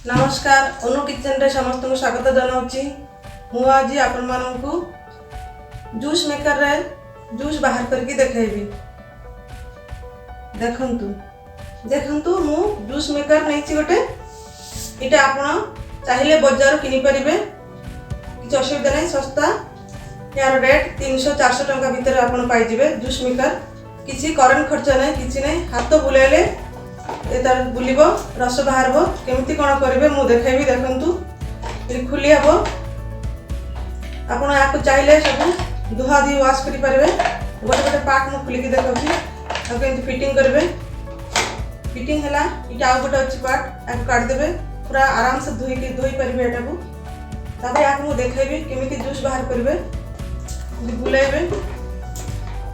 नमस्कार अनु किचन रे समस्त को स्वागत जनाऊँगी। मु आज आपण मानू जूस मेकर रे जूस बाहर करके देखेबी। देखंतु देखंतु मु जूस मेकर नहीं गोटे इटा आपण चाहिए बजार किनी परिबे, किसी असुविधा नहीं, सस्ता। यार रेट 300-400 टंका भितर आपण पाई जिवे जूस मेकर। किसी करेंट खर्च नहीं, किसी नहीं, हाथ बुलेले तार बुलिबो, रस बाहरबो। केमती कोन करिवे मु देखेबी। देखंतु ये खुली हबो। आपण याको चाहिले सब दुहा दी वाश करि परबे। गोटे गोटे पार्ट मु खुली के देखौची आ केमती फिटिंग करबे। फिटिंग हला इटा आ गोटे अछि पार्ट याको काट देबे, पूरा आराम से धोई परबे एटा को। तबे याको मु देखेबी केमती जूस बाहर करबे। बुलाइबे,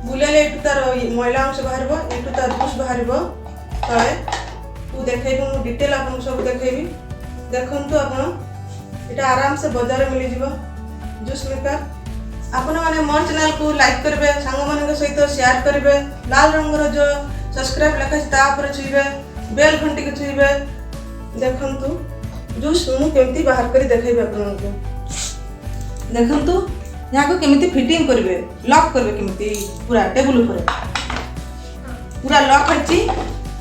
बुलाइले एटु तार मैला अंश बाहरबो, एटु तार जूस बाहरबो तळे। तू देखेबी मु डिटेल आपन सब देखेबी। देखंतु आपन एटा आराम से बाजार मिली जिवो जूस मेकर। आपन माने मोर चैनल को लाइक करबे, संग मन के सहित शेयर करबे, लाल रंगर जो सब्सक्राइब लिखा छै ता पर छुइबे, बेल घंटी के छुइबे। देखंतु जूस मु केमती बाहर करी देखेबी आपन को। देखंतु यहाँ को केमती फिटिंग करबे, लॉक करबे केमती पूरा टेबल ऊपर पूरा लॉक हैछि।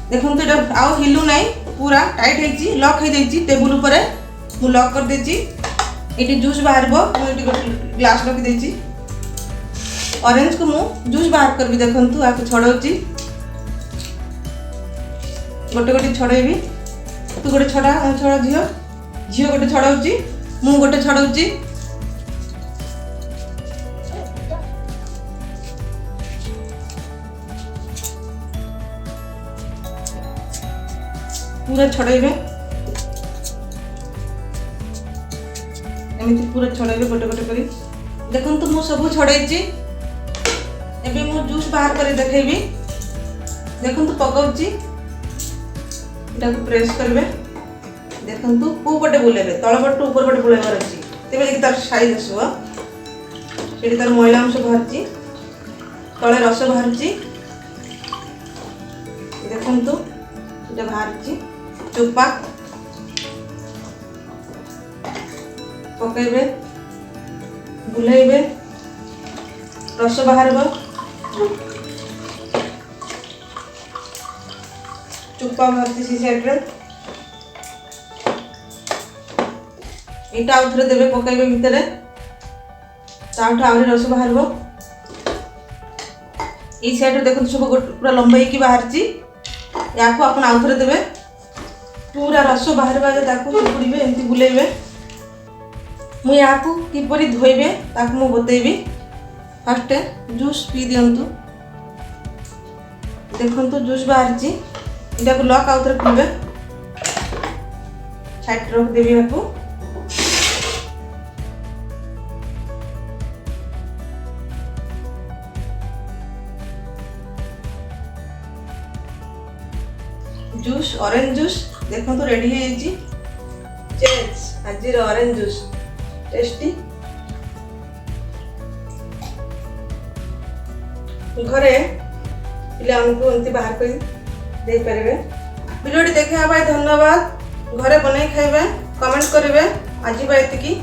देखंतु एटा आउ हिलू नहीं, पूरा टाइट हैछि, लॉक है दैछि टेबल ऊपर। मु लॉक कर देछि। एटी जूस बाहरबो। मु एटी ग्लास रखि दैछि। ऑरेंज को मु जूस बाहर करबी। देखंतु आको छडौछि, गोटे गोटे छडैबी। तू गोटे छडा, मु छडा, झियो गोटे छडौछि, मु गोटे छडौछि। पूरा छड़ेबे, एमिति पूरा छड़ेबे गोटे गोटे करी। देखंतु मु सब छड़ेछि। एबे मु जूस बाहर करी देखेबी। देखंतु पकाउछि, एटा को प्रेस करबे। देखंतु को पटे बुलेबे, तळ पट ऊपर पटे बुलेबार अछि। तेबे जे तार साइज आसबो, सेठी तार मैला अंश बाहरछि, तळे रस बाहरछि। देखंतु एटा बाहरछि चोपा। पकेबे, बुलाइबे, रस बाहरबो, चोपा बाहरछि सी साइड रे। एटा उथरे देबे, पकेबे भितरे, ताठो आउरी रस बाहरबो। ई साइड रे देखो सब पूरा लंबाई की बाहरछि। याको अपन आउथरे देबे, पूरा रस बाहर बाजे ताकू चुपुड़ीबे, एमती बुलेइबे। मु याकू किपरि धोइबे ताकू मु बतेइबी। फर्स्ट जूस पी दियंतु। देखंतु जूस बाहरछि, इटा को लॉक आउथरे खुलबे, साइड रख देबी। याकू जूस ऑरेंज जूस देखो तो रेडी है जी। चेंज आज ऑरेंज जूस टेस्टी। घरे पिला उनको एंती बाहर कर दे पारे। वीडियो देखा भाई धन्यवाद। घरे बनै खाइबे, कमेंट करिवे। आज बाय एतिकी।